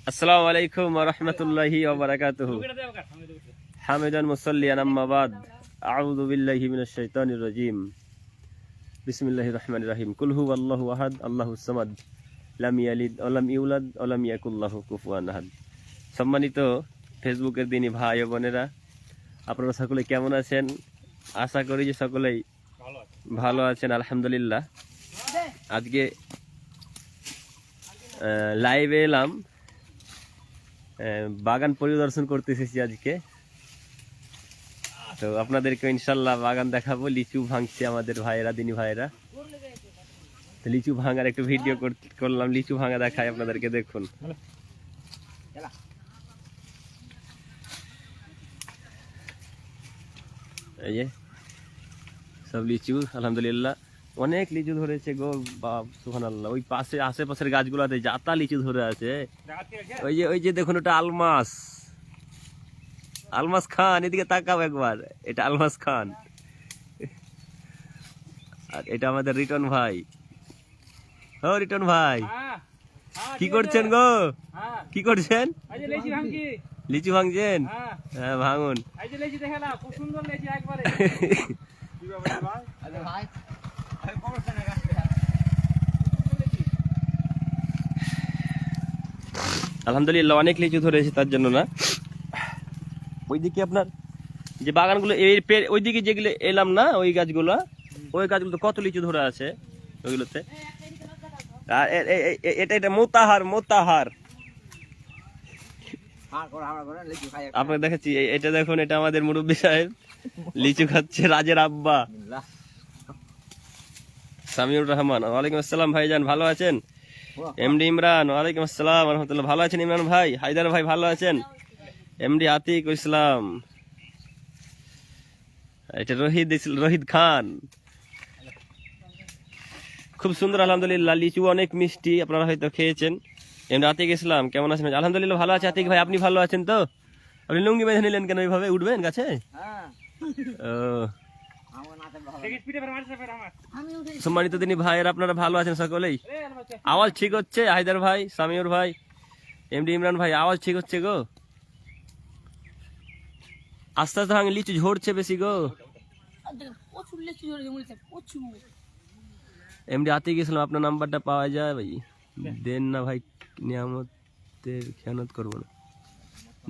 আসসালামু আলাইকুম ওয়া রাহমাতুল্লাহি ওয়া বারাকাতুহু। হামিদান মুসাল্লিয়ান আম্মা বাদ। আউযু বিল্লাহি মিনাশ শাইতানির রাজীম। বিসমিল্লাহির রহমানির রহিম। কুল হুয়াল্লাহু আহাদ, আল্লাহুস সামাদ, লাম ইয়ালিদ ওয়া লাম ইউলাদ ওয়া লাম ইয়াকুল লাহু কুফুয়ান আহাদ। সম্মানিত ফেসবুকের দিনী ভাই ও বোনেরা, আপনারা সকলে কেমন আছেন? আশা করি যে সকলেই ভালো আছেন, আলহামদুলিল্লাহ। আজকে লাইভে এলাম, বাগান পরিদর্শন করতে এসেছি আজকে। তো আপনাদেরকে ইনশাল্লাহ বাগান দেখাবো। লিচু ভাঙছে আমাদের ভাইয়েরা, দিনী ভাইয়েরা। তো লিচু ভাঙার একটু ভিডিও করলাম, লিচু ভাঙা দেখায় আপনাদেরকে, দেখুন। এই যে সব লিচু, আলহামদুলিল্লাহ অনেক লিচু ধরেছে গো, বাপ সুবহানাল্লাহ। ওই পাশে আশেপাশের গাছগুলোতে জাতা লিচু ধরে আছে। ওই যে দেখুন, ওটা আলমাস, আলমাস খান, এদিকে তাকাও একবার, এটা আলমাস খান। আর এটা আমাদের রিটন ভাই। ও রিটন ভাই, কি করছেন গো? কি করছেন? লিচু ভাঙছেন? হ্যাঁ ভাঙুন। আলহামদুলিল্লাহ অনেক লিচু ধরেছে, তার জন্য না। ওইদিকে আপনার যে বাগানগুলো, ওইদিকে যেগুলো এলাম না, ওই গাছগুলো কত লিচু ধরে আছে ওইগুলোতে। আর এটা মোতাহার আপনাকে দেখাচ্ছি। এটা দেখুন, এটা আমাদের মুরব্বী সাহেব লিচু খাচ্ছে, রাজের আব্বা সামিউর রহমান। ওয়ালাইকুম আসসালাম ভাইজান, ভালো আছেন? এমডি ইমরান, ওয়ালাইকুম আসসালাম রহমতুল্লাহ, ভালো আছেন ইমরান ভাই? হায়দার ভাই ভালো আছেন? এমডি আতিক ইসলাম। এটা রোহিত খান, খুব সুন্দর আলহামদুলিল্লাহ। লিচু অনেক মিষ্টি, আপনারা হয়তো খেয়েছেন। এমডি আতিক ইসলাম কেমন আছেন? আলহামদুলিল্লাহ ভালো আছে আতিক ভাই, আপনি ভালো আছেন তো? আপনি লুঙ্গি বেঁধে নিলেন কেন? ওইভাবে উঠবেন গাছে? সম্মানিত দিনী ভাইয়ের, আপনারা ভালো আছেন সকলেই? আওয়াজ ঠিক হচ্ছে? হায়দার ভাই, সামিউর ভাই, এমডি ইমরান ভাই, আওয়াজ ঠিক হচ্ছে গো? আস্তে আস্তে ভাঙে, লিচু ঝরছে বেশি গো। এমডি আতিক ইসলাম, আপনার নাম্বারটা পাওয়া যায় ভাই? দেন না ভাই, নিয়ামতের খেয়ানত করবো না।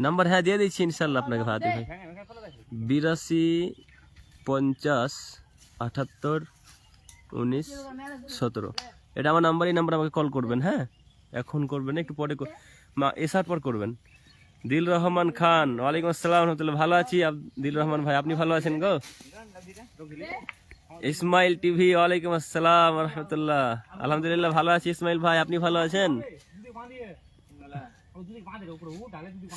নাম্বার হ্যাঁ দিয়ে দিচ্ছি ইনশাল্লাহ আপনাকে ভাই। 82 50 78 19 17, এটা আমার নাম্বার। এই নাম্বার আমাকে কল করবেন, হ্যাঁ এখন করবেন, একটু পরে এসার পর করবেন। দিল রহমান খান, ওয়ালাইকুম আসসালাম রহমতুল্লাহ, ভালো আছি দিল রহমান ভাই, আপনি ভালো আছেন গো? ইসমাইল টিভি, ওয়ালাইকুম আসসালাম রহমতুল্লাহ, আলহামদুলিল্লাহ ভালো আছি ইসমাইল ভাই, আপনি ভালো আছেন?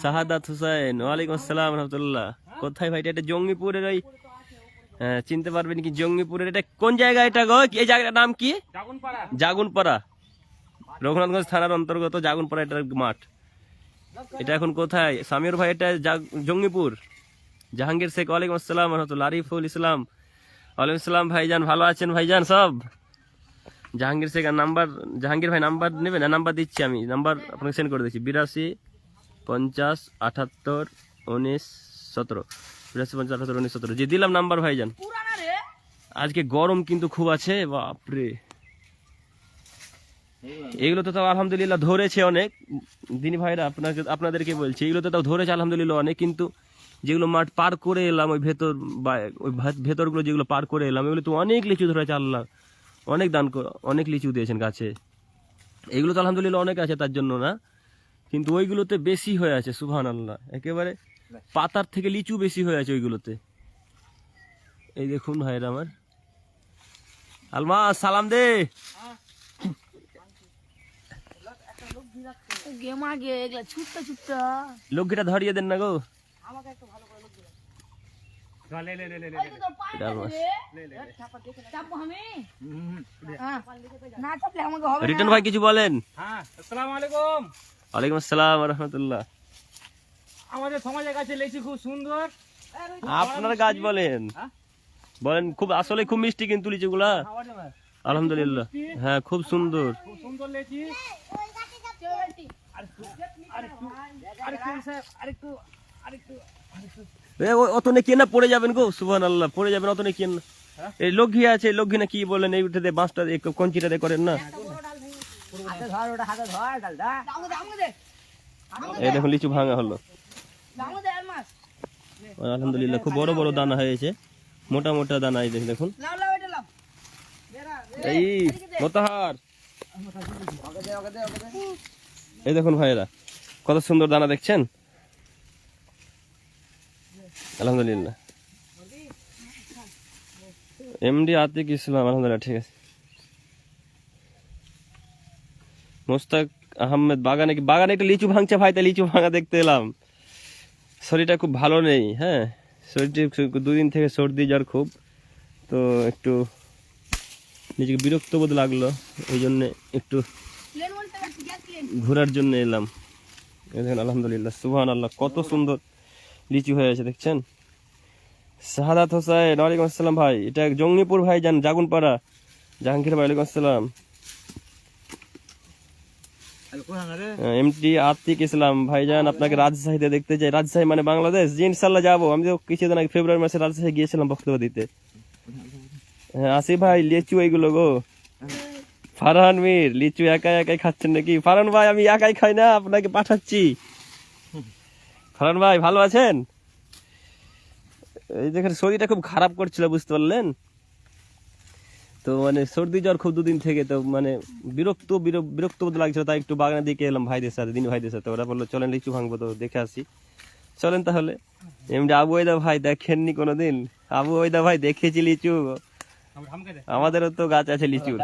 শাহাদাত হুসাইন, ওয়ালাইকুম আসসালাম রহমতুল্লাহ। কোথায় ভাই? এটা জঙ্গিপুরের ওই, চিনতে পারবেন কি জঙ্গিপুরের? এটা কোন জায়গা এটা গো? এই জায়গাটার নাম কি? জাগুনপাড়া, রঘুনাথগঞ্জ থানার অন্তর্গত জাগুনপাড়া এটার মাঠ। এটা এখন কোথায় সামির ভাই? এটা জঙ্গিপুর। জাহাঙ্গীর শেখ, ওয়ালাইকুম আসসালাম রহমতুল্লাহ। আরিফুল ইসলাম, ওয়ালাইকুম আসসালাম ভাইজান, ভালো আছেন ভাইজান সব? জাহাঙ্গীর শেখ নাম্বার, জাহাঙ্গীর ভাই নাম্বার নেবেন? নাম্বার দিচ্ছি আমি, নাম্বার আপনাকে সেন্ড করে দিচ্ছি। 82 50 78 19 17, 82 50 78 19 17, যে দিলাম নাম্বার ভাইজান। আজকে গরম কিন্তু খুব আছে, বাপরে। এগুলো তো তাও আলহামদুলিল্লাহ ধরেছে অনেক, দিনী ভাইরা আপনাদেরকে বলছি, এগুলো তো তাও ধরেছে আলহামদুলিল্লাহ অনেক। কিন্তু যেগুলো মাঠ পার করে এলাম, ওই ভেতর বা ওই ভেতরগুলো যেগুলো পার করে এলাম, এগুলো তো অনেক লিচু ধরেছে। আল্লাহ অনেক অনেক লিচু দিয়েছেন গাছে। এগুলো তো আলহামদুলিল্লাহ অনেক আছে, তার জন্য না, কিন্তু ওইগুলোতে বেশি হয়ে আছে সুবহানাল্লাহ, একেবারে পাতার থেকে লিচু বেশি হয়ে আছে ওইগুলোতে। এই দেখুন ভাইরা আমার। আলমা সালাম দে। লক্ষ্মীটা ধরিয়ে দেন না গো। রিটন ভাই কিছু বলেন? আসসালামু আলাইকুম। ওয়ালাইকুম আসসালাম রহমতুল্লাহ। আমাদের সমাজের কাছে লেচি খুব সুন্দর। আপনার গাছ বলেন, বলেন খুব, আসলে খুব মিষ্টি কিন্তু লিচুগুলা, আলহামদুলিল্লাহ। হ্যাঁ খুব সুন্দর, খুব সুন্দর লেচি। অত নে কেন পড়ে যাবেন গো, সুবহানাল্লাহ, পড়ে যাবেন, অত নে কেন। এই লঘি আছে, লঘি না কি বলেন, এই উঠে বাঁশটা কঞ্চিটা দিয়ে করেন না। এই দেখুন লিচু ভাঙা হলো, আলহামদুলিল্লাহ খুব বড় বড় দানা হয়েছে, মোটা মোটা দানা। এই দেখুন, এই মোতাহার, এই দেখুন ভাইয়েরা কত সুন্দর দানা দেখছেন, আলহামদুলিল্লাহ। এমডি আতিক ইসলাম, আলহামদুলিল্লাহ, ঠিক আছে। মোস্তাক আহমেদ, বাগানে বাগানে একটা লিচু ভাঙছে ভাই, তাই লিচু ভাঙা দেখতে এলাম। শরীরটা খুব ভালো নেই, হ্যাঁ, শরীরটি 2 দিন থেকে সর্দি জ্বর খুব, তো একটু নিজেকে বিরক্ত বোধ লাগলো, এই জন্য একটু ঘোরার জন্য এলাম। দেখেন আলহামদুলিল্লাহ, সুবহানাল্লাহ, কত সুন্দর লিচু হয়ে আছে দেখছেন। শাহাদাত হোসেন, ওয়ালাইকুম আসসালাম ভাই, এটা জঙ্গিপুর ভাই যান, জাগুনপাড়া, জাহাঙ্গীর ভাই, ওয়ালাইকুম আসসালাম। এমটি আতিক ইসলাম ভাইজান, আপনাকে রাজশাহীতে দেখতে চাই। রাজশাহী মানে বাংলাদেশ? জি ইনশাল্লাহ যাবো, আমি তো কিছুদিন আগে ফেব্রুয়ারি মাসে রাজশাহী গিয়েছিলাম বক্তব্য দিতে। হ্যাঁ আসিফ ভাই, লিচু এইগুলো গো। ফারহান মীর, লিচু একাই একাই খাচ্ছেন নাকি? ফারহান ভাই আমি একাই খাই না, আপনাকে পাঠাচ্ছি। ফারহান ভাই ভালো আছেন? এই দেখেন শরীরটা খুব খারাপ করছিল, বুঝতে পারলেন তো, মানে সর্দি জ্বর খুব 2 দিন থেকে, তো মানে বিরক্ত বোধ লাগছিল, তাই একটু বাগানের দিকে এলাম ভাইদের সাথে, দিন ভাইদের সাথে। ওরা বললো চলেন লিচু ভাঙবো, তো দেখে আসি, চলেন তাহলে। এমনি আবু ওইদা ভাই দেখেননি কোনোদিন? আবু ওইদা ভাই দেখেছি লিচু, আমাদেরও তো গাছ আছে লিচুর,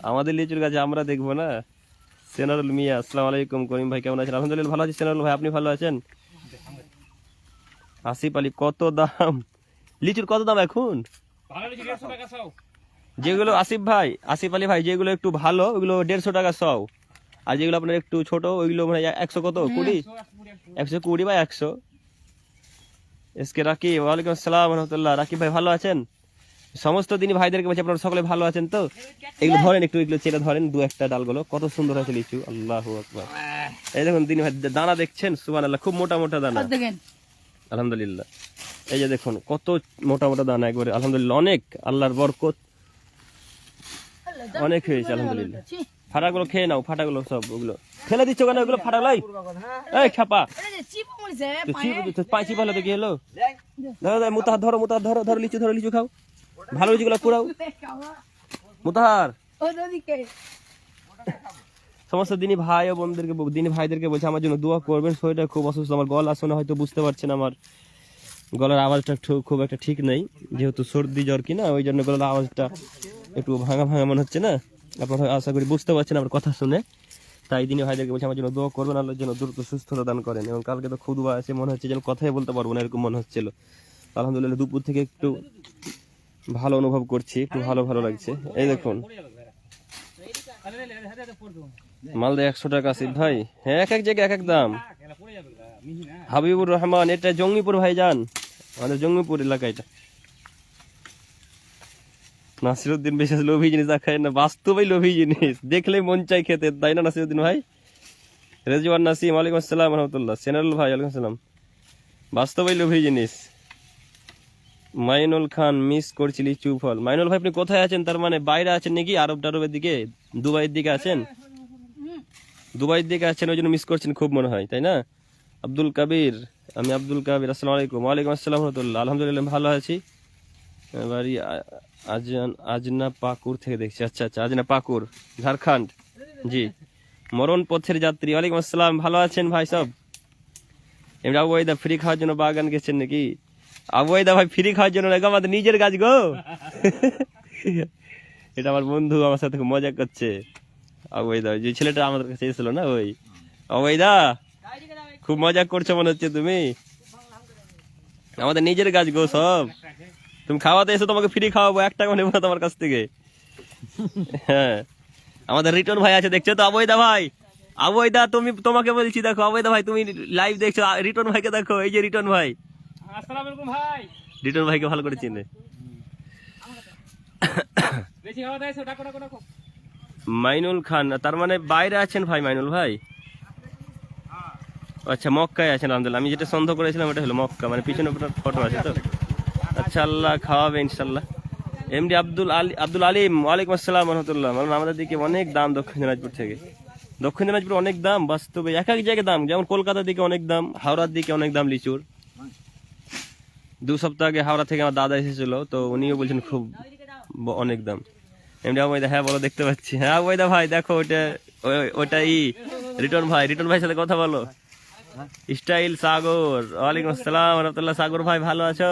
আমাদের লিচুর গাছে আমরা দেখবো না। সেনারুল মিয়া, আসসালামু আলাইকুম। করিম ভাই কেমন আছেন? আলহামদুলিল্লাহ ভালো আছি সেনারুল ভাই, আপনি ভালো আছেন? আসিফ আলী, কত দাম লিচুর, কত দাম এখন? যেগুলো আসিফ ভাই, আসিফ আলী ভাই, যেগুলো একটু ভালো ওইগুলো 150 টাকা 100, আর যেগুলো আপনার একটু ছোট ওইগুলো মানে 100 কত 20, 120 বা 100। এসকে রাকিব, ওয়ালাইকুম আসসালাম রহমতুল্লাহ। রাকিব ভাই ভালো আছেন? সমস্ত দিনই ভাইদেরকে বলছি আপনারা সকলে ভালো আছেন তো? এগুলো ধরেন একটু, এগুলো চেড়ে ধরেন 2-1টা ডালগুলো, কত সুন্দর হয়েছে লিচু, আল্লাহু আকবার। এই দেখুন দিনী ভাই দানা দেখছেন, সুবহানাল্লাহ, খুব মোটা মোটা দানা, আলহামদুলিল্লাহ। এই যে দেখুন কত মোটা মোটা দানা একবারে, আলহামদুলিল্লাহ, অনেক আল্লাহর বরকত, অনেক হয়েছে আলহামদুলিল্লাহ। ফাটাগুলো খেয়ে নাও, ফাটাগুলো সব ওগুলো ফেলে দিচ্ছ কেন? ওগুলো ফাটাগুলাই, এই খাপা পাঁচি ভালো দেখি হলো। ধরো মুতাহার, ধরো মুতাহার, ধরো ধরো লিচু, ধরো লিচু খাও, ভালো লিচুগুলো পুরাও মুতাহার। সমস্ত দিনী ভাই ও বোনদেরকে, দিনী ভাইদেরকে বলছে আমার জন্য দোয়া করবেন। শরীরটা খুব অসুস্থ, আমার গলা শোনা হয়তো বুঝতে পারছেন, আমার গলার আওয়াজটা খুব একটা ঠিক নেই, যেহেতু সর্দি জ্বর কিনা, ওই জন্য গলার আওয়াজটা একটু ভাঙা ভাঙা মনে হচ্ছে না, আপনারা আশা করি বুঝতে পারছেন আমার কথা শুনে। তাই দিনী ভাইদেরকে বলছে আমার জন্য দোয়া করবেন, আল্লাহর জন্য দ্রুত সুস্থতা দান করেন। এবং কালকে তো খুদবা আছে, মনে হচ্ছে যেন কথাই বলতে পারবো না এরকম মনে হচ্ছিল। আলহামদুলিল্লাহ দুপুর থেকে একটু ভালো অনুভব করছি, একটু ভালো ভালো লাগছে। এই দেখুন মালদা 100 টাকা আসিফ ভাই, হ্যাঁ এক এক জায়গায় এক এক দাম। হাবিবুর রহমান, এটা জঙ্গিপুর ভাই যান, আমাদের জঙ্গিপুর এলাকা এটা। নাসিরউদ্দিন বিশেষ লোভী জিনিস দেখায় না, বাস্তবেই লোভী জিনিস, দেখলেই মন চাই খেতে, তাই না নাসিরউদ্দিন ভাই? রেজওয়ান নাসিম, ওয়ালাইকুম আসসালাম রহমতুল্লাহ। সেনারুল ভাই, ওয়ালাইকুম আসসালাম। বাস্তবেই লোভী জিনিস। মাইনুল খান, মিস করছি লিচু ফল। মাইনুল ভাই আপনি কোথায় আছেন? তার মানে বাইরে আছেন নাকি, আরব টারবের দিকে, দুবাইয়ের দিকে আছেন? দুবাইয়ের দিকে আছেন, ওই জন্য মিস করছেন খুব মনে হয়, তাই না? আব্দুল কাবির, আমি আব্দুল কাবির, আসসালামু আলাইকুম। ওয়ালাইকুম আসসালাম রহমতুল্লাহ। আলহামদুলিল্লাহ ভালো আছি। বাড়ি আজনা পাকুর থেকে দেখছি, আচ্ছা আচ্ছা, আজনা পাকুর, ঝাড়খণ্ড। জি, মরণ পথের যাত্রী, ওয়ালাইকুম আসসালাম, ভালো আছেন ভাই সব? এমনি আবু ওয়াইদা ফ্রি খাওয়ার জন্য বাগান গেছেন নাকি? আবু ওয়াইদা ভাই ফ্রি খাওয়ার জন্য নাকি, আমাদের নিজের গাছ গো। এটা আমার বন্ধু আমার সাথে খুব মজা করছে। আবু ওয়াইদা, যে ছেলেটা আমাদের কাছে এসেছিল না, ওই আবু ওয়াইদা, খুব মজা করছো মনে হচ্ছে তুমি। আমাদের নিজের গাছ গো সব, তুমি খাওয়াতে এসো, তোমাকে ফ্রি খাওয়াবো, 1 টাকা নেবো না তোমার কাছ থেকে। হ্যাঁ, আমাদের রিটন ভাই আছে, দেখছো তো আবুদা ভাই? আবুদা তুমি, তোমাকে বলছি দেখো আবুদা ভাই, তুমি লাইভ দেখছো, রিটন ভাইকে দেখো, এই যে রিটন ভাই। আসসালামু আলাইকুম ভাই। রিটন ভাইকে ভালো করে চিনে। বেশি খাওয়া দাও, ডাকো ডাকো ডাকো। মাইনুল খান, তার মানে বাইরে আছেন ভাই মাইনুল ভাই? আচ্ছা মক্কায় আছেন আলহামদুলিল্লাহ। আমি যেটা সন্দেহ করেছিলাম ওটা হলো মক্কা, মানে পিছনে ফটো আছে তো। আচ্ছা আল্লাহ খাওয়াবে ইনশাল্লাহ। এমডি আব্দুল আলিম, ওয়ালাইকুম আসসালাম রহমতুল্লাহ। মানে আমাদের দিকে অনেক দাম দক্ষিণ দিনাজপুর থেকে। দক্ষিণ দিনাজপুর অনেক দাম, বাস্তবে এক এক জায়গায় দাম। যেমন কলকাতার দিকে অনেক দাম, হাওড়ার দিকে অনেক দাম লিচুর। 2 সপ্তাহ আগে হাওড়া থেকে আমার দাদা এসেছিল, তো উনিও বলছেন খুব অনেক দাম। এমনি আবুবাইদা, হ্যাঁ বলো, দেখতে পাচ্ছি। হ্যাঁ আবুবাইদা ভাই দেখো, ওটাই রিটন ভাইয়ের সাথে কথা বলো। স্টাইল সাগর, ওয়ালাইকুম আসসালাম রহমতুল্লাহ। সাগর ভাই ভালো আছো?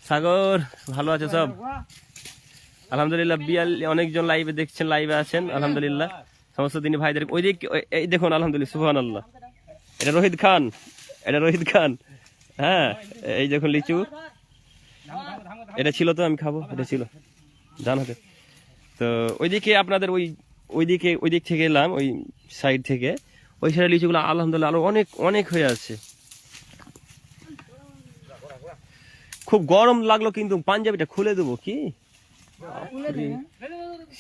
সাগর ভালো আছো সব? আলহামদুলিল্লাহ। অনেকজন লাইভে দেখছেন, লাইভে আছেন আলহামদুলিল্লাহ। সমস্ত দিনই ভাইদের ওইদিক এই দেখুন আলহামদুলিল্লাহ, সুবহানাল্লাহ। এটা রোহিত খান। হ্যাঁ এই দেখুন লিচু, এটা ছিল তো, আমি খাবো, এটা ছিল জান হাতে। তো ওইদিকে আপনাদের ওই দিক থেকে এলাম, ওই সাইড থেকে। ওই সাইডে লিচুগুলো আলহামদুলিল্লাহ আরো অনেক অনেক হয়ে আছে। খুব গরম লাগলো, কিন্তু পাঞ্জাবিটা খুলে দেবো কি,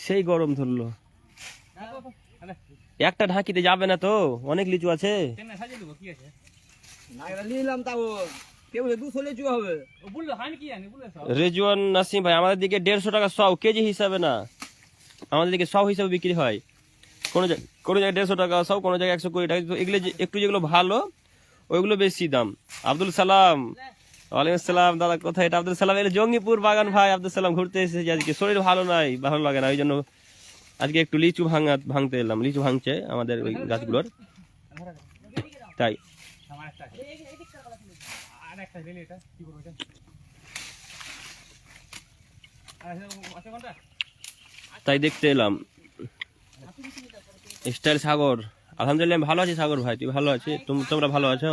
সেই গরম ধরলো। একটা ঢাকিতে যাবে না তো, অনেক লিচু আছে। রেজওয়ান নাসিম ভাই, আমাদের দিকে 150 টাকা সব, কেজি হিসাবে না, আমাদের দিকে সব হিসাবে বিক্রি হয়। কোনো জায়গায় 150 টাকা সব, কোনো জায়গায় 120 টাকা। এগুলো একটু যেগুলো ভালো ওইগুলো বেশি দাম। আব্দুল সালাম, ওয়ালাইকুম আসসালাম দাদা। কোথায় এটা? আব্দুল সালাম এর জঙ্গিপুর বাগান ভাই। আব্দুল সালাম ঘুরতে এসেছে আজকে, শরীর ভালো লাগে না, ওই জন্য আজকে একটু লিচু ভাঙতে এলাম। লিচু ভাঙছে আমাদের ওই গাছগুলোর, তাই। তাই দেখতে এলাম। স্টাইল সাগর, আলহামদুলিল্লাহ আমি ভালো আছি। সাগর ভাই তুই ভালো আছিস? তোমরা ভালো আছো?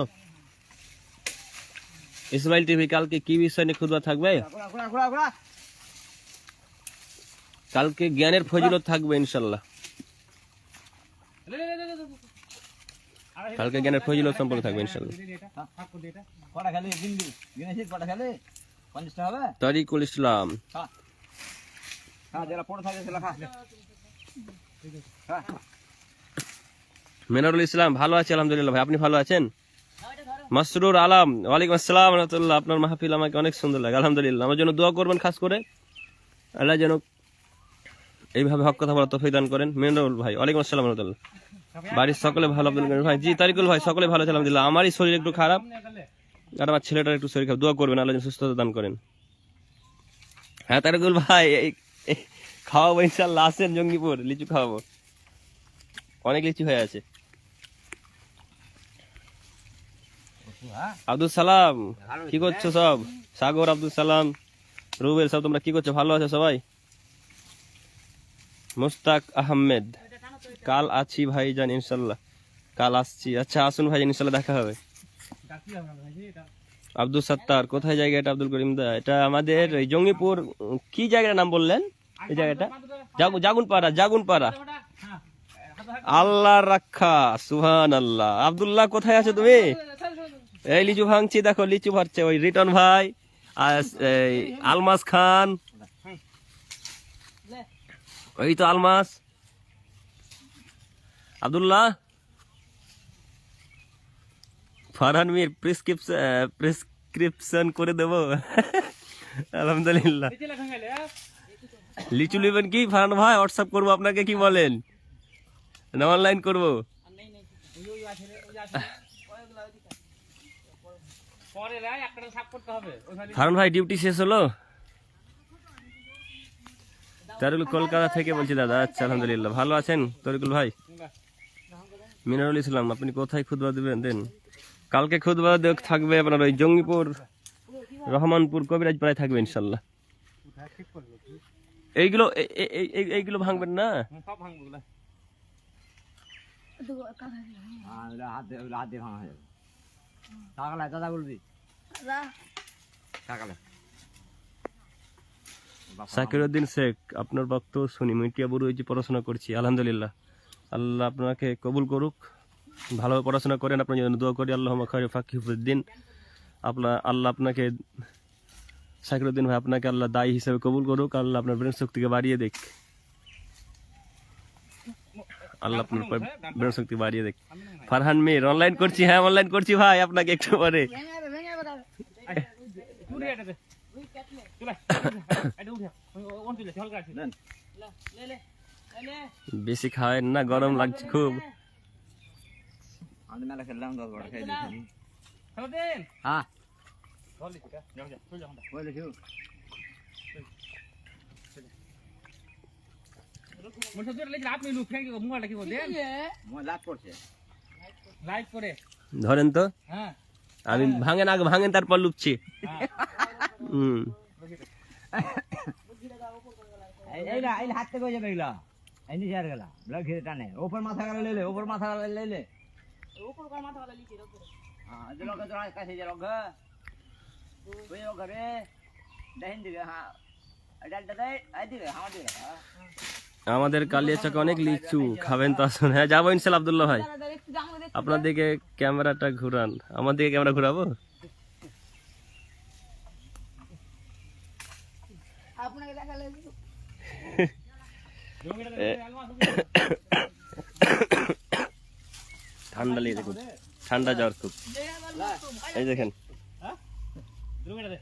ইসমাইল টিভি কালকে কি বিষয় নিয়ে খুতবা থাকবে? কালকে জ্ঞানের ফজিলত থাকবে ইনশাল্লাহ। কালকে জ্ঞানের ফজিলত সম্পর্কে থাকবে ইনশাল্লাহ। তারিকুল ইসলাম, মেনারুল ইসলাম, ভালো আছে আলহামদুলিল্লাহ ভাই। আপনি ভালো আছেন? মাসরুর আলম, ওয়ালাইকুম আসসালাম রহমতুল্লাহ। আপনার মাহফিল আমাকে অনেক সুন্দর লাগে আলহামদুলিল্লাহ। আমার জন্য দোয়া করবেন খাস করে, আল্লাহ যেন এইভাবে হক কথা বলা তৌফিক দান করেন। মেনারুল ভাই, ওয়ালাইকুম আসসালাম রহমতুল্লাহ। বাড়ির সকলে ভালো ভাই? জি তারিকুল ভাই, সকলে ভালো আছে আলহামদুলিল্লাহ। আমারই শরীর একটু খারাপ, আর আমার ছেলেটার একটু শরীর খারাপ। দোয়া করবেন, আল্লাহ যেন সুস্থতা দান করেন। হ্যাঁ তারিকুল ভাই, খাওয়াবো ইনশাল্লাহ, আসেন জঙ্গিপুর, লিচু খাওয়াবো, অনেক লিচু হয়ে আছে। আব্দুল সালাম, কি করছো সব? সাগর, আব্দুল সালাম, রুবেল, সব তোমরা কি করছো? ভালো আছো সবাই? মুস্তাক আহমেদ, কাল আছি ভাইজান ইনশাল্লাহ, কাল আসছি। আচ্ছা আসুন ভাইজান, ইনশাল্লাহ দেখা হবে। আব্দুল সত্তার, কোথায় জায়গা এটা? আব্দুল করিম দা, এটা আমাদের ওই জঙ্গিপুর, কি জায়গার নাম বললেন এই জায়গাটা? জাগুনপাড়া। আল্লাহ রাখা, সুবহানাল্লাহ। আব্দুল্লাহ কোথায় আছো তুমি? এই লিচু ভাঙছি, দেখো লিচু ভাঙছে ওই রিটন ভাই আর আলমাস খান, ওই তো আলমাস। আব্দুল্লাহ, ফারহান মির প্রেসক্রিপশন করে দেবো আলহামদুলিল্লাহ। লিচু নেবেন কি ফারহান ভাই? হোয়াটসঅ্যাপ করবো আপনাকে, কি বলেন? না অনলাইন করবো? ফারহান ভাই ডিউটি শেষ হলো? তারুল কলকাতা থেকে বলছি দাদা। আচ্ছা আলহামদুলিল্লাহ, ভালো আছেন তরিকুল ভাই? মিনারুল ইসলাম, আপনি কোথায় খুতবা দেন? কালকে খুতবা থাকবে আপনার ওই জঙ্গিপুর, রহমানপুর, কবিরাজপাড়ায় থাকবে ইনশাল্লাহ। এইগুলো ভাঙবেন না? সাকিরউদ্দিন শেখ, আপনার বক্তব্য শুনি, মিটিয়াবুরু এই যে পড়াশোনা করছি আলহামদুলিল্লাহ। আল্লাহ আপনাকে কবুল করুক, ভালোভাবে পড়াশোনা করেন, আপনার জন্য দোয়া করি। আল্লাহ ফাকিহুদ্দিন, আল্লাহ আপনাকে, সাকিরউদ্দিন ভাই আপনাকে আল্লাহ দায়ী হিসেবে কবুল করুক। আল্লাহ আপনার ব্রেন শক্তিকে বাড়িয়ে দেখ, আল্লাহ আপনার ব্রেন শক্তি বাড়িয়ে দেখ। ফারহান মির অনলাইন করছি, হ্যাঁ অনলাইন করছি ভাই, আপনাকে একটু পরে। চুরি এটা দে চলে এটা উঠে কোন চলে হলকা আছে লে লে লে বেশি খাওয়েন না, গরম লাগছে খুব। আমি মেলা খেললাম 10 বড় খাই দিয়েছি। হ্যালো দেন হ্যাঁ চল লিখা যাও যা চল যা ওই দেখো মোর সাথে লেখা আপনি লুক ফেঙ্কে মোবাইলটা কি দেন মই লাভ করছে। লাইট করে ধরেন তো, হ্যাঁ আমি ভাঙেন আগে, ভাঙেন তারপর লুপছি। হুম এই হাত থেকে হয়ে যাবে এগুলা। এই নিচে আর গেলা ব্লক ঘিরে টানে উপর মাথা গেলে লে উপর মাথা গেলে লে উপর কার মাথা वाला লিখে রাখো। হ্যাঁ যে লোক তো কাছে যে লোক ওই লোক রে দেখেন দিকে। হ্যাঁ ডালটা দেয় আই দিকে হাওয়া দিকে। আমাদের কালিয়াচকে অনেক লিচু, খাবেন তো আসুন। হ্যাঁ যাবো ইনশাল্লাহ আব্দুল্লাহ ভাই। আপনার দিকে ক্যামেরাটা ঘুরান, আমার দিকে ক্যামেরা ঘুরাবো। আপনাকে দেখালে ঠান্ডা লেগে দেখুন, ঠান্ডা জ্বর খুব। এই দেখেন রুমেটা দে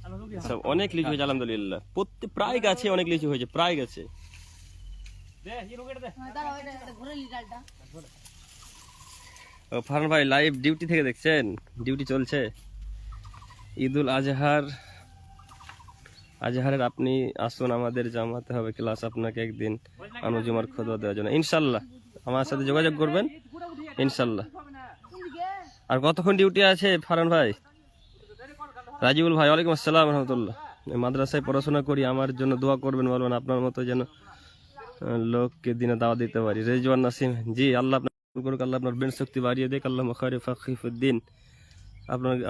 আলো রুগি সব অনেক লিচু হয়েছে আলহামদুলিল্লাহ, প্রত্যেক প্রায় গাছে অনেক লিচু হয়েছে, প্রায় গাছে। দে এই রুগিটা দে দাঁড়াও এটা ঘুরে লিটালটা ও ফারহান ভাই লাইভ ডিউটি থেকে দেখছেন, ডিউটি চলছে। ঈদুল আজহারের আপনি আসুন, আমাদের জামাতে হবে ক্লাস, আপনাকে একদিন আনুজুমার খোদবা দেওয়ার জন্য ইনশাল্লাহ আমার সাথে যোগাযোগ করবেন ইনশাল্লাহ। আর কতক্ষণ ডিউটি আছে ফারহান ভাই? রাজিবুল ভাই ওয়ালাইকুম আসসালাম রহমতুল্লাহ। মাদ্রাসায় পড়াশোনা করি, আমার জন্য দোয়া করবেন, বলবেন আপনার মতো যেন লোককে দিনে দাওয়া দিতে পারি। রেজওয়ান নাসিম, জি আল্লাহ আপনার করুক, আল্লাহ আপনার ব্রেন শক্তি বাড়িয়ে দেখ, আল্লাহ মখারে ফাকিফুদ্দিন,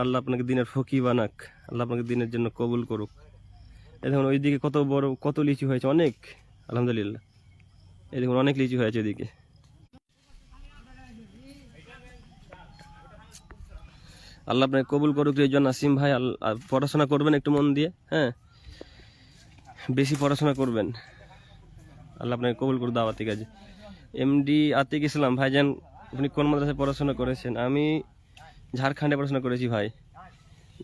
আল্লাহ আপনাকে দিনের ফকি বানাক, আল্লাহ আপনাকে দিনের জন্য কবুল করুক। এই দেখুন ওইদিকে কত বড় কত লিচু হয়েছে, অনেক আলহামদুলিল্লাহ। এই দেখুন অনেক লিচু হয়েছে ওইদিকে। আল্লাহ আপনাকে কবুল করুক রেজওয়ান নাসিম ভাই। পড়াশোনা করবেন একটু মন দিয়ে, হ্যাঁ বেশি পড়াশোনা করবেন, আল্লাহ আপনাকে কবুল করুক দাওয়াতি কাজে। এমডি আতিক ইসলাম ভাইজান, আপনি কোন মাদ্রাসায় পড়াশোনা করেছেন? আমি ঝাড়খণ্ডে পড়াশোনা করেছি ভাই।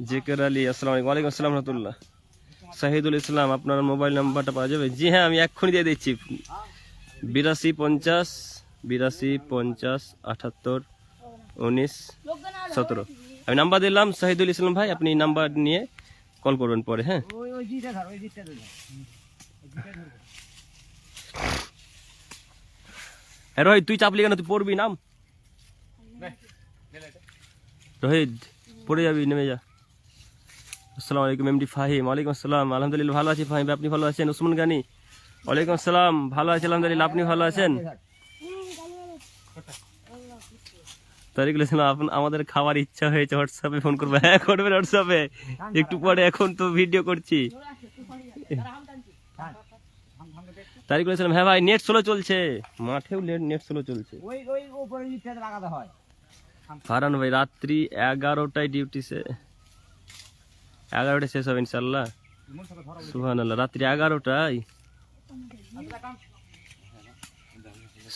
জেকের আলী আসসালামু আলাইকুম। ওয়ালাইকুম আসসালাম রহমতুল্লাহ। শাহিদুল ইসলাম, আপনার মোবাইল নাম্বারটা পাওয়া যাবে? জি হ্যাঁ আমি এক্ষুনি দিয়ে দিচ্ছি, 8250 78 19 17। আমি নাম্বার দিলাম শাহিদুল ইসলাম ভাই, আপনি নাম্বার নিয়ে কল করবেন পরে। হ্যাঁ ওই জিটা ধর ওই জিটা ধর। রোহিত তুই চাপলি কেন, তুই পড়বি নাম। রোহিত পড়ে যাবি, নেমে যা। আসসালামু আলাইকুম এমডি ফাহিম। ওয়ালাইকুম আসসালাম, আলহামদুলিল্লাহ ভালো আছি ফাহিম, আপনি ভালো আছেন? উসমান গানি, ওয়ালাইকুম আসসালাম, ভালো আছি আলহামদুলিল্লাহ, আপনি ভালো আছেন? তারিকুল ইসলাম, আমাদের খাওয়ার ইচ্ছা হয়েছে, হোয়াটসঅ্যাপে ফোন করবো। হ্যাঁ করবেন হোয়াটসঅ্যাপে একটু পরে, এখন তো ভিডিও করছি। তারিকুল ইসলাম, হ্যাঁ ভাই নেট স্লো চলছে, মাঠেও নেট স্লো চলছে। ওই ওই উপরে জিটা লাগাতে হয়। ফারহান ভাই রাত্রি 11টায় ডিউটি 11টায় শেষ হবে ইনশাল্লাহ। সুবহানাল্লাহ, রাত্রি 11টায়।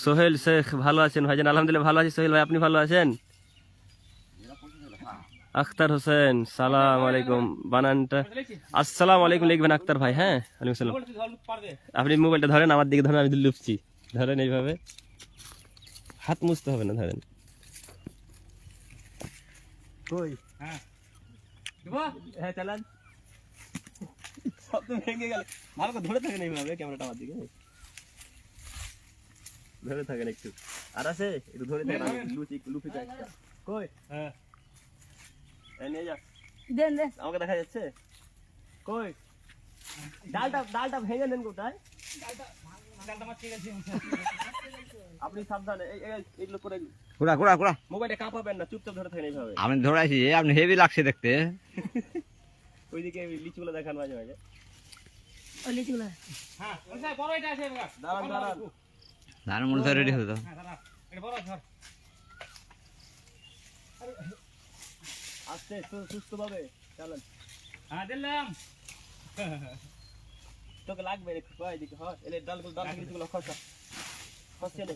সোহেল শেখ, ভালো আছেন ভাইজান? আলহামদুলিল্লাহ ভালো আছি সোহেল ভাই, আপনি ভালো আছেন? আখতার হোসেন, সালাম আলাইকুম, বানানটা আসসালামু আলাইকুম লিখবেন আখতার ভাই। হ্যাঁ ওয়ালাইকুম আসসালাম। আপনি মোবাইলটা ধরেন, আমার দিকে ধরেন, আমি লুপছি, ধরেন এইভাবে, হাত মুছতে হবে না, ধরেন। কই হ্যাঁ দেবো হ্যাঁ চালান। সব তো ভেঙে গেল, ভালো করে ধরে থাকেন এইভাবে, ক্যামেরাটা আমার দিকে ধরে থাকেন একটু, আর আছে একটু ধরে থাকেন, আমি লুপি একটা। কই হ্যাঁ এই নিয়ে যা, দেন দেন আমাকে দেখা যাচ্ছে। কই ডালটা ভেঙে নেন কোথায়? ডালটা মাছ ঠিক আছে আপনি সাবধানে এইগুলো করে, কুড়া কুড়া কুড়া। মোবাইলটা কাঁপাবেন না, চুপচাপ ধরে থাকেন এইভাবে। আমি ধরাইছি, আপনি হেভি লাগছে দেখতে। ওইদিকে লিচুগুলো দেখান মাঝে মাঝে। ওই লিচুগুলো হ্যাঁ ওই স্যার বড় এটা আছে এবার দাঁড়ান ধান মনে ধরে রেডি হতো। হ্যাঁ দাঁড়া এটা বড় ধর আস্তে সুস্থ ভাবে চালান। হ্যাঁ দিলাম তোকে লাগবে একটু এদিকে, হয় এলে ডালগুলো লিচুগুলো খসা খসে নে।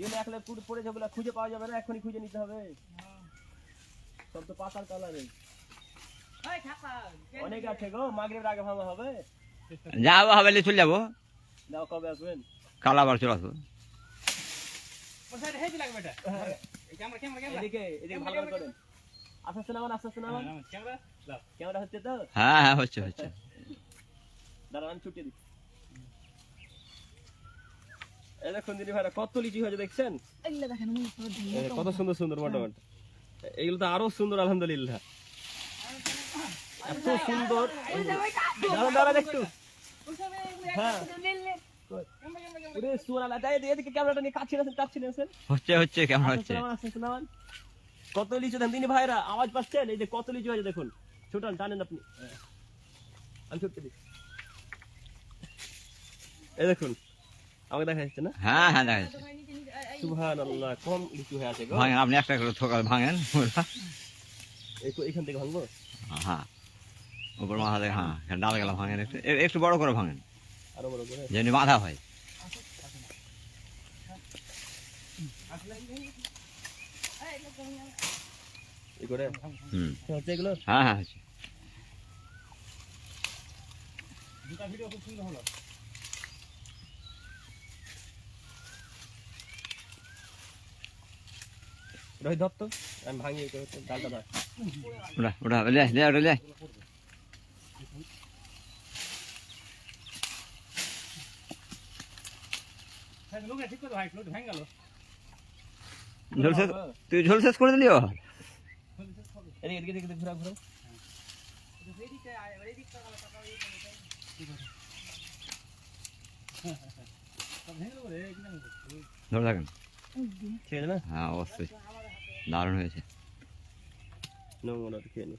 যেগুলো একলা পড়ে যেগুলো খুঁজে পাওয়া যাবে না, এখনই খুঁজে নিতে হবে। সব তো পাতার কালারে অনেক আছে গো, মাগরিবের আগে ভাঙা হবে। যাবো হবে চলে যাবো, দাও কবে আসবেন? কাল আবার চলে আসবো। এদিকে এদিকে ভালো করে করেন। আস্তে আস্তে নামান, আস্তে আস্তে নামান। ক্যামেরা হচ্ছে তো? হ্যাঁ হ্যাঁ হচ্ছে হচ্ছে। দাঁড়ান আমি ছুটিয়ে দিই। এই দেখুন দিদি ভাইরা কত লিচি হয়েছে দেখছেন? এগুলো দেখেন কত সুন্দর সুন্দর মোটামুটি। এগুলো তো আরো সুন্দর আলহামদুলিল্লাহ, এত সুন্দর। দাঁড়ান দাঁড়ান একটু। হ্যাঁ ওরে সুরালা দাই এদিকে ক্যামেরাটা নিয়ে কাচ্ছিলেন। হচ্ছে হচ্ছে কেমন হচ্ছে? কত লিচু দেন দিদি ভাইরা, আওয়াজ পাচ্ছেন? এই যে কত লিচু হয়েছে দেখুন। ছুটান টানেন আপনি, আমি ছুটতে দিই। এই দেখুন আমাকে দেখা যাচ্ছে না? হ্যাঁ হ্যাঁ দেখা যাচ্ছে। সুবহানাল্লাহ, কম লিচু হয়ে আছে গো। ভাঙেন আপনি একটা করে থোকা ভাঙেন। এখান থেকে ভাঙবো? হ্যাঁ উপর মাথা থেকে, হ্যাঁ ডাল গেলা ভাঙেন, একটু একটু বড় করে ভাঙেন আরো বড় করে। যেন বাধা হয়। এই করে হুম হচ্ছে এগুলো। হ্যাঁ হ্যাঁ হচ্ছে। রোহিত দত্ত আমি ভাঙি ডালটা দাও। ওটা ওটা লে লে ওটা লে। ঝোল শেষ, তুই ঝোল শেষ করে দিলিও? এদিকে এদিকে এদিকে ঘুরা ঘুরা। ধরে থাকেন। ঠিক আছে না? হ্যাঁ অবশ্যই দারুণ হয়েছে। নোংরা খেয়ে নি।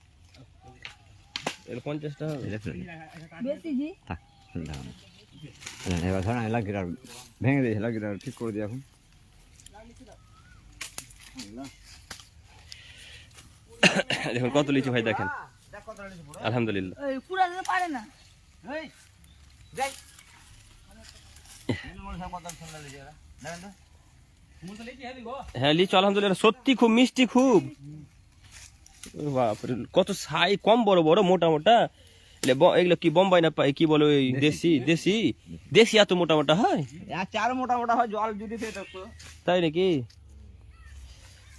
এর 50 টাকা হবে। বেশি জি থাক দারুণ। এবার ধরেন লাগিয়ে আর ভেঙে দিয়েছে, লাগিয়ে আর ঠিক করে দিই এখন। দেখুন কত লিচু ভাই দেখেন, আলহামদুলিল্লাহ। ওই পুরা দিতে পারে না। হ্যাঁ লিচু আলহামদুলিল্লাহ সত্যি খুব মিষ্টি, খুব বাপরে কত সাই, কম বড় বড় মোটা মোটা। এগুলো কি বোম্বাই না কি বলে ওই দেশি দেশি দেশি এত মোটা মোটা হয়? চার মোটা মোটা হয়, জল যদি তাই নাকি?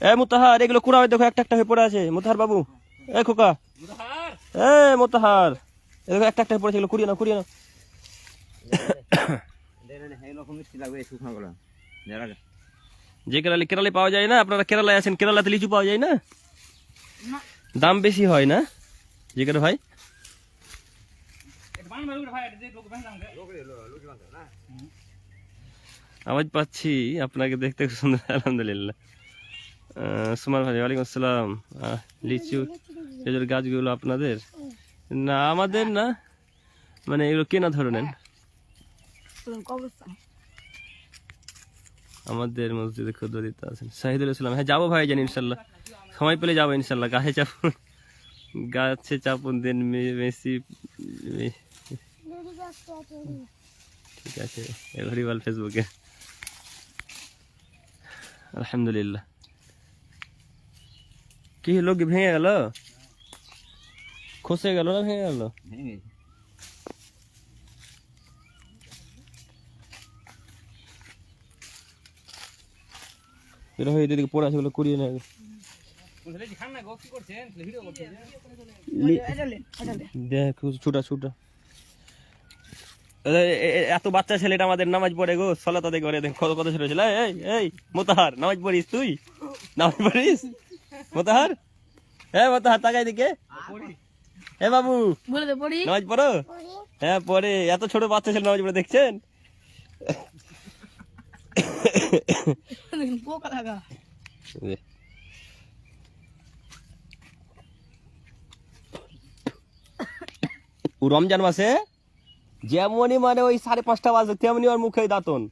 এ মোতাহার এগুলো কুড়াবে দেখো, একটা একটা হয়ে পড়ে আছে। মোতাহার বাবু, এ খোকা, এ মোতাহার দেখো একটা একটা হয়ে পড়েছে, এগুলো কুড়িয়ে নাও কুড়িয়ে নাও। যে কেরালে পাওয়া যায় না, আপনারা কেরালায় আছেন, কেরালাতে লিচু পাওয়া যায় না, দাম বেশি হয় না জিগার ভাই? আওয়াজ পাচ্ছি, আপনাকে দেখতে খুব সুন্দর আলহামদুলিল্লাহ। সুমান ভাই ওয়ালাইকুম আসসালাম। লিচু খেজুর গাছগুলো আপনাদের না? আমাদের না, মানে এগুলো কেনা ধরনের। কবরস্থান আমাদের মসজিদে খুদ দিতে আছেন শাহিদুল ইসলাম। হ্যাঁ যাবো ভাই জানি ইনশাল্লাহ, সময় পেলে যাবো ইনশাল্লাহ। গাছে চাপুন দেন মেসি। ঠিক আছে এভরিওয়াল ফেসবুকে আলহামদুলিল্লাহ। কি লোক ভেঙে গেল, খসে গেল না ভেঙে গেল? এদিকে পড়ে আছে, কুড়িয়ে নেবে। দেখ ছুটা ছুটা। এত বাচ্চা ছেলেটা আমাদের নামাজ পড়ে গো, সলাত আদায় করে। কত কত ছেলে ছিল। এই এই মোতাহার নামাজ পড়িস? তুই নামাজ পড়িস মোতাহার? হ্যাঁ মোতাহার তাকাই দিকে। এ বাবু বলে দে পড়ি। নামাজ পড়ো? হ্যাঁ পড়ে। এত ছোট বাচ্চা ছেলে নামাজ পড়ে দেখছেন? পোকা লাগা। রমজান মাসে যেমনই মানে ওই 5:30 বাজে তেমনি ওর মুখে দাঁতন।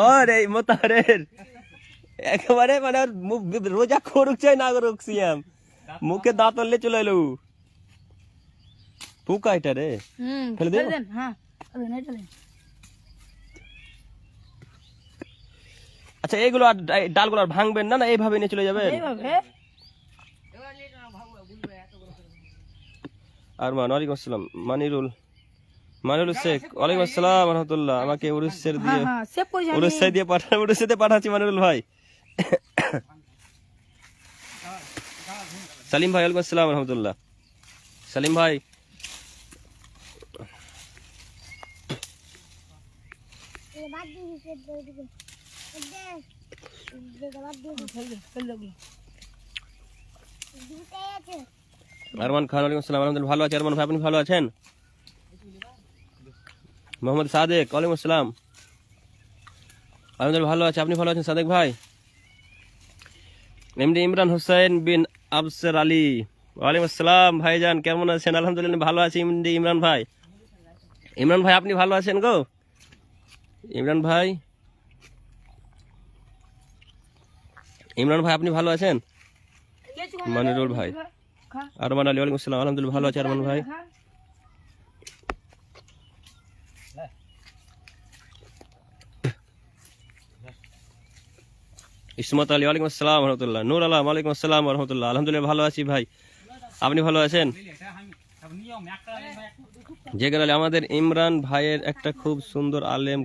ওরে মোতাহারের একেবারে মানে রোজা করুক চাই না করুক সিয়াম, মুখে দাঁতলে চলে এলো। পোকা এটা রে, ফেলে দেব? হ্যাঁ আচ্ছা এইগুলো আর ডালগুলো আর ভাঙবেন না, না এইভাবে নিয়ে চলে যাবেন? এইভাবে আর ওয়ালাইকুম আসসালাম মানিরুল শেখ, ওয়ালাইকুম আসসালাম রহমতুল্লাহ। আমাকে উড়িষ্যার দিয়ে হ্যাঁ সেভ করেছি আমি। উড়িষ্যায় দিয়ে উড়িষ্যাতে পাঠাচ্ছি মানিরুল ভাই। সালিম ভাই, ওয়ালাইকুম আসসালাম রহমতুল্লাহ। সালিম ভাই আরমান খান, ওয়ালাইকুম আসসালাম আলহামদুলিল্লাহ ভালো আছি। আরমান ভাই আপনি ভালো আছেন? মোহাম্মদ সাদেক, ওয়ালাইকুম আসসালাম আলহামদুলিল্লাহ ভালো আছে। আপনি ভালো আছেন সাদেক ভাই? এমডি ইমরান হোসেন বিন আফসার আলী, ওয়ালাইকুম আসসালাম ভাইজান, কেমন আছেন? আলহামদুলিল্লাহ ভালো আছি এমডি ইমরান ভাই। ইমরান ভাই আপনি ভালো আছেন গো? ইমরান ভাই আপনি ভালো আছেন? মানিরুল ভাই, খা আরমান আলী, ওয়ালাইকুম আসসালাম আলহামদুলিল্লাহ ভালো আছে আরমান ভাই। খা। ইসমত আলী, ওয়ালাইকুম আসসালাম রহমতুল্লাহ। নূর আলম, ওয়ালাইকুম আসসালাম রহমতুল্লাহ। আলহামদুলিল্লাহ ভালো আছি ভাই, আপনি ভালো আছেন? জেগার আলী, আমাদের ইমরান ভাইয়ের একটা খুব সুন্দর আলেম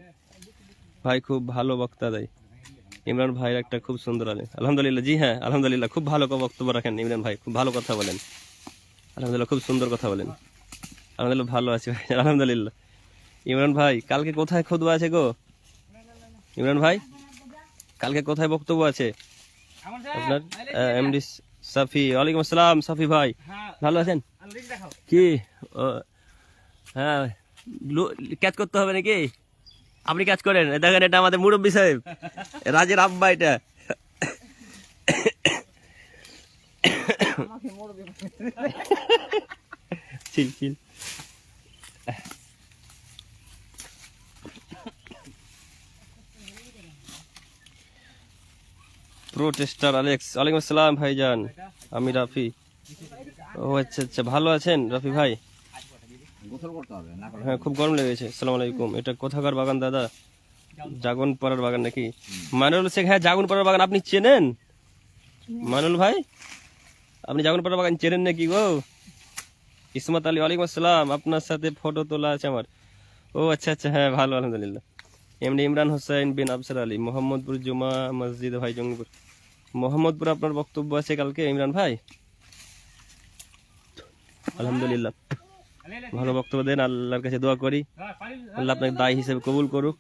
ভাই, খুব ভালো বক্তা দেয়। ইমরান ভাইয়ের একটা খুব সুন্দর আলেম, আলহামদুলিল্লাহ। জি হ্যাঁ আলহামদুলিল্লাহ, খুব ভালো বক্তব্য রাখেন ইমরান ভাই, খুব ভালো কথা বলেন, আলহামদুলিল্লাহ খুব সুন্দর কথা বলেন। আলহামদুলিল্লাহ ভালো আছি ভাই, আলহামদুলিল্লাহ। ইমরান ভাই কালকে কোথায় খুতবা আছে গো? ইমরান ভাই কালকে কোথায় বক্তব্য আছে আপনার? এমডি সাফি, ওয়ালাইকুম আসসালাম সাফি ভাই, ভালো আছেন? কি হ্যাঁ ক্যাচ করতে হবে নাকি? আপনি কাজ করেন, দেখেন এটা আমাদের মুরব্বী সাহেব, রাজের আব্বা এটা। চিল চিল। প্রোটেস্টার আলেক্স, ওয়ালাইকুম আসসালাম ভাইজান, আমি রাফি। ও আচ্ছা আচ্ছা, ভালো আছেন রাফি ভাই? হ্যাঁ খুব গরম লেগেছে। আসসালামু আলাইকুম। এটা কোথাকার বাগান দাদা? জাগনপাড়ার বাগান নাকি? মাইনুল শেখ, হ্যাঁ জাগনপাড়ার বাগান আপনি চেনেন? মাইনুল ভাই আপনি জাগনপাড়ার বাগান চেনেন নাকি গো? ইসমত আলী, ওয়ালাইকুম আসসালাম, আপনার সাথে ফটো তোলা আছে আমার। ও আচ্ছা আচ্ছা, হ্যাঁ ভালো আলহামদুলিল্লাহ। এমনি ইমরান হোসেন বিন আফসার আলী, মোহাম্মদপুর জুমা মসজিদ ভাই, জঙ্গিপুর মোহাম্মদপুর আপনার বক্তব্য আছে কালকে ইমরান ভাই? আলহামদুলিল্লাহ ভালো বক্তব্য দেন, আল্লাহর কাছে দোয়া করি আল্লাহ আপনাকে দায়ী হিসেবে কবুল করুক,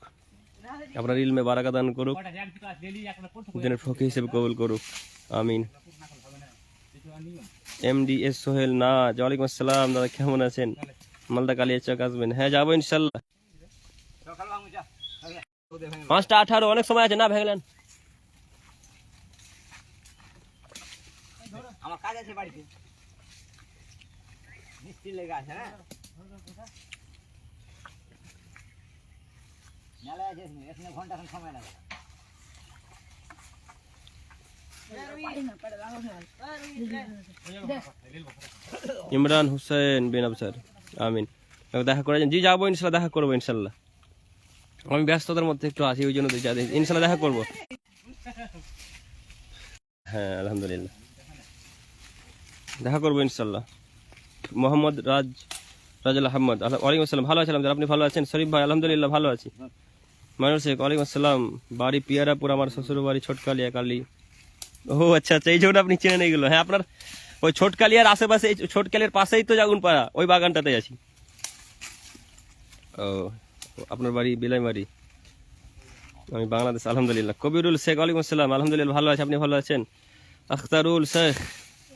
আপনার ইলমে বারাকা দান করুক, দিনের ফকি হিসেবে কবুল করুক, আমিন। এমডি এস সোহেল নাজ, ওয়ালাইকুম আসসালাম দাদা, কেমন আছেন? মালদা কালিয়াচক আসবেন? হ্যাঁ যাবো ইনশাল্লাহ। 5:18, অনেক সময় আছে না ভেঙলেন? আমার কাজ আছে বাড়িতে, মিস্ত্রি লেগে আছে না, মেলা আছে এখানে ঘন্টা সময় লাগে। ইমরান হোসেন বিন আফসার, আমিন। দেখা করে যান। জি যাবো ইনশাল্লাহ, দেখা করবো ইনশাল্লাহ। আমি ব্যস্ততার মধ্যে একটু আছি, ওই জন্য ইনশাল্লাহ দেখা করবো। হ্যাঁ আলহামদুলিল্লাহ দেখা করবো ইনশাল্লাহ। মোহাম্মদ রাজুল আহমদ, ওয়ালাইকুম আসসালাম, ভালো আছেন? আপনি ভালো আছেন? শরীফ ভাই, আলহামদুলিল্লাহ ভালো আছি। মাইনুল শেখ, ওয়ালাইকুম আসসালাম, বাড়ি পিয়ারাপুর, আমার শ্বশুর বাড়ি ছোটকালিয়া কালী। ও আচ্ছা আচ্ছা, এই জন্য আপনি চেনেন এইগুলো। হ্যাঁ আপনার ওই ছোটকালিয়ার আশেপাশে, ছোটকালিয়ার পাশেই তো জাগুনপাড়া, ওই বাগানটাতে আছি। ও আপনার বাড়ি বিলাইমারি? আমি বাংলাদেশ, আলহামদুলিল্লাহ। কবিরুল শেখ, ওয়ালাইকুম আসসালাম, আলহামদুলিল্লাহ ভালো আছি। আপনি ভালো আছেন? আখতারুল শেখ,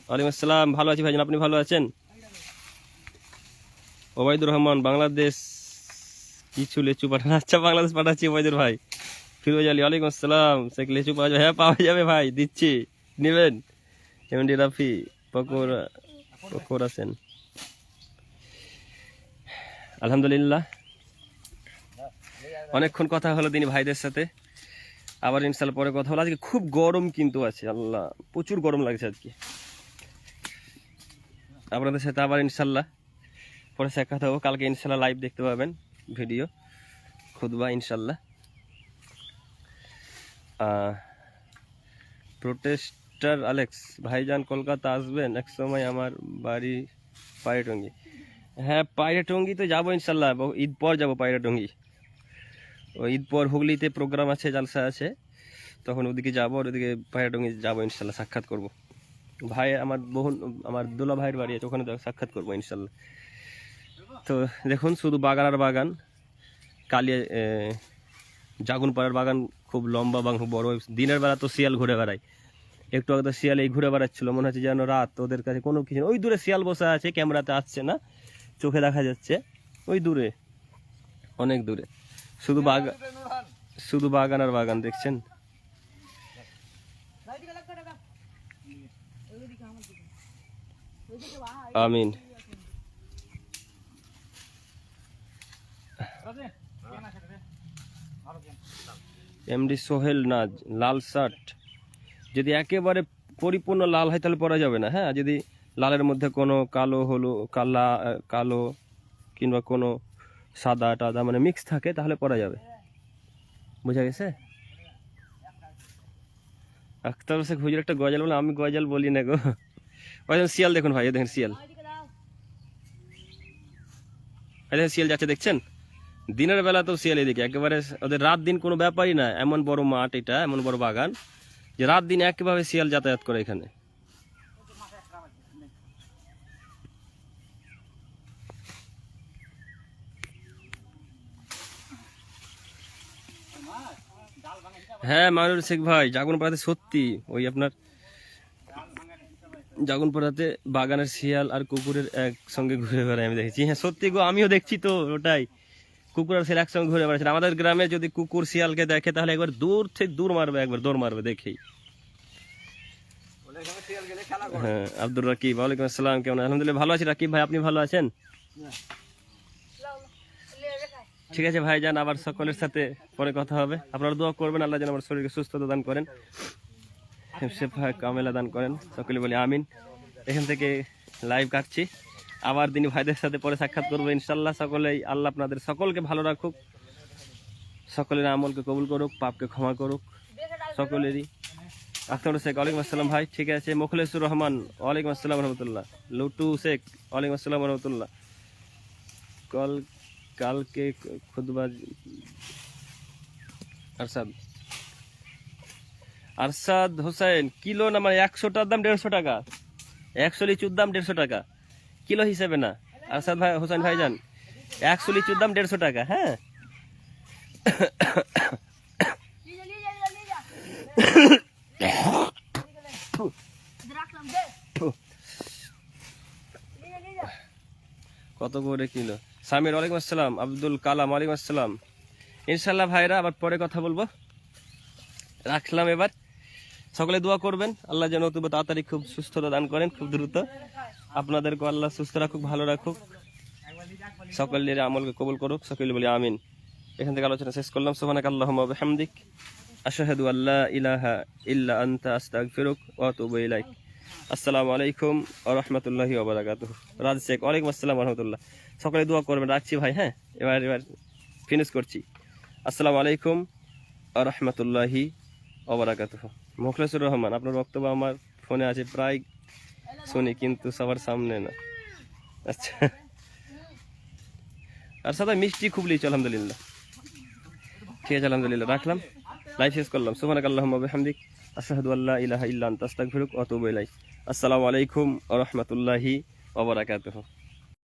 ওয়ালাইকুম আসসালাম, ভালো আছি ভাইজান, আপনি ভালো আছেন? ওবায়দুর রহমান, বাংলাদেশ কিছু লেচু পাঠান। আচ্ছা বাংলাদেশ পাঠাচ্ছি ওবায়দুর ভাই। ফিরোজ আলী, ওয়ালাইকুম আসসালাম, শেখ লেচু পাওয়া যাবে? হ্যাঁ পাওয়া যাবে ভাই, দিচ্ছি, নেবেন? এমডি রাফি, পকোর আছেন? আলহামদুলিল্লাহ অনেকক্ষণ কথা হলো দিনী ভাইদের সাথে, আবার ইনশাল্লাহ পরে কথা হলো। আজকে খুব গরম কিন্তু আছে, আল্লাহ প্রচুর গরম লাগছে আজকে। আপনাদের সাথে আবার ইনশাল্লাহ পরে সাক্ষাৎ হবো। কালকে ইনশাল্লাহ লাইভ দেখতে পাবেন, ভিডিও খুতবা ইনশাল্লাহ। প্রোটেস্টার আলেক্স, ভাইজান কলকাতা আসবেন এক সময়, আমার বাড়ি পায়রাটঙ্গি। হ্যাঁ পায়রাটঙ্গি তো যাবো ইনশাল্লাহ, ঈদ পর যাবো পায়রাটঙ্গি। ওই ঈদ পর হুগলিতে প্রোগ্রাম আছে, জালসা আছে, তখন ওদিকে যাবো, আর ওদিকে পায়রাটঙ্গি যাবো ইনশাল্লাহ, সাক্ষাৎ করব। ভাই আমার বোন, আমার দোলা ভাইয়ের বাড়ি আছে, ওখানে সাক্ষাৎ করবো ইনশাল্লাহ। তো দেখুন শুধু বাগান আর বাগান, কালিয়া জাগুনপাড়ার বাগান খুব লম্বা বাগান, খুব বড়। দিনের বেলা তো শিয়াল ঘুরে বেড়ায়, একটু আগে তো শিয়াল এই ঘুরে বেড়াচ্ছিল, মনে হচ্ছে যেন রাত, ওদের কাছে কোনো কিছু। ওই দূরে শিয়াল বসে আছে, ক্যামেরাতে আসছে না, চোখে দেখা যাচ্ছে ওই দূরে, অনেক দূরে। শুধু বাগান, শুধু বাগান আর বাগান দেখছেন। আমিন। এমডি সোহেল নাজ, লাল শার্ট যদি একেবারে পরিপূর্ণ লাল হয় তাহলে পরা যাবে না। হ্যাঁ যদি লালের মধ্যে কোনো কালো হলো কালো কিংবা কোনো সাদা টাদা মানে মিক্স থাকে তাহলে পরা যাবে, বোঝা গেছে? আখতার হোসেন হুজুর একটা গজাল বলে, আমি গজাল বলি না গো। ওই শিয়াল দেখুন ভাই, দেখেন শিয়াল, দেখেন শিয়াল যাচ্ছে দেখছেন। দিনের বেলা তো শিয়াল এদিকে একেবারে, ওদের রাত দিন কোনো ব্যাপারই না। এমন বড় মাঠ এটা, এমন বড় বাগান যে রাত দিন একভাবে শিয়াল যাতায়াত করে এখানে। হ্যাঁ মারুল শেখ ভাই, জাগুনপাড়াতে সত্যি ওই আপনার জাগুনপাড়াতে বাগানের শিয়াল আর কুকুরের একসঙ্গে ঘুরে বেড়ায় আমি দেখেছি। হ্যাঁ সত্যি গো, আমিও দেখছি তো ওটাই, কুকুর আর শিয়াল একসঙ্গে ঘুরে বেড়াচ্ছে। আমাদের গ্রামে যদি কুকুর শিয়ালকে দেখে তাহলে একবার দূর থেকে দূর মারবে, একবার দৌড় মারবে দেখেই। হ্যাঁ আব্দুর রাকিব, ওয়ালাইকুম আসসালাম, কেমন? আলহামদুলিল্লাহ ভালো আছি রাকিব ভাই, আপনি ভালো আছেন? ঠিক আছে ভাই যান, আবার সকলের সাথে পরে কথা হবে। আপনারা দোয়া করবেন আল্লাহ যেন আমার শরীরকে সুস্থতা দান করেন, কামেলা দান করেন, সকলে বলি আমিন। এখান থেকে লাইভ কাটছি, আবার দিনী ভাইদের সাথে পরে সাক্ষাৎ করবো ইনশাল্লাহ। সকলেই আল্লাহ আপনাদের সকলকে ভালো রাখুক, সকলের আমলকে কবুল করুক, পাপকে ক্ষমা করুক সকলেরই। আখতার শেখ, ওয়ালাইকুম আসসালাম ভাই, ঠিক আছে। মুখলেসুর রহমান, ওয়ালাইকুম আসসালাম রহমতুল্লাহ। লুটু শেখ, ওয়ালাইকুম আসসালাম রহমতুল্লাহ। কালকে খুদবা আরশাদ হোসেন, কিলো না মানে 100টার দাম 150 টাকা, 100 লিচুর দাম 150 টাকা, কিলো হিসেবে না। আরশাদ ভাই, হোসেন ভাই যান, 100 লিচুর দাম 150 টাকা। হ্যাঁ কত করে কিলো? সামির, ওয়ালাইকুম আসসালাম। আব্দুল কালাম, ওয়ালাইকুম আসসালাম। ইনশাল্লাহ ভাইরা আবার পরে কথা বলবো, রাখলাম এবার। সকলে দোয়া করবেন আল্লাহ যেন তাড়াতাড়ি খুব সুস্থতা দান করেন, খুব দ্রুত। আপনাদেরকে আল্লাহ সুস্থ রাখুক, ভালো রাখুক, সকলের আমলকে কবুল করুক, সকলে বলি আমিন। এখান থেকে আলোচনা শেষ করলাম। সুবহানাকাল্লাহুম্মা ওয়া বিহামদিক, আশহাদু আল্লা ইলাহা ইল্লা আনতা, আস্তাগফিরুক ওয়া আতুবু ইলাইক। আসসালামু আলাইকুম ওয়া রাহমাতুল্লাহি ওয়া বারাকাতুহু। রাজ শেখ, ওয়ালাইকুম আসসালাম ওয়া রাহমাতুল্লাহ। সকলে দোয়া করবেন, রাখছি ভাই। হ্যাঁ এবার ফিনিশ করছি। আসসালামু আলাইকুম ওয়া রাহমাতুল্লাহি ওয়া বারাকাতুহু। মুখলেসুর রহমান, আপনার বক্তব্য আমার ফোনে আছে, প্রায় শুনি কিন্তু সবার সামনে না। আচ্ছা আর সাদা মিষ্টি খুব লিচু, আলহামদুলিল্লাহ। ঠিক আছে আলহামদুলিল্লাহ, রাখলাম, লাইভ শেষ করলাম। সুবহানাকাল্লাহুম্মা ওয়া বিহামদিক, আশহাদু আল্লা ইলাহা ইল্লা আনতা, আস্তাগফিরুক ওয়া আতুবু ইলাইক। আসসালামু আলাইকুম ওয়া রাহমাতুল্লাহি ওয়া বারাকাতুহু।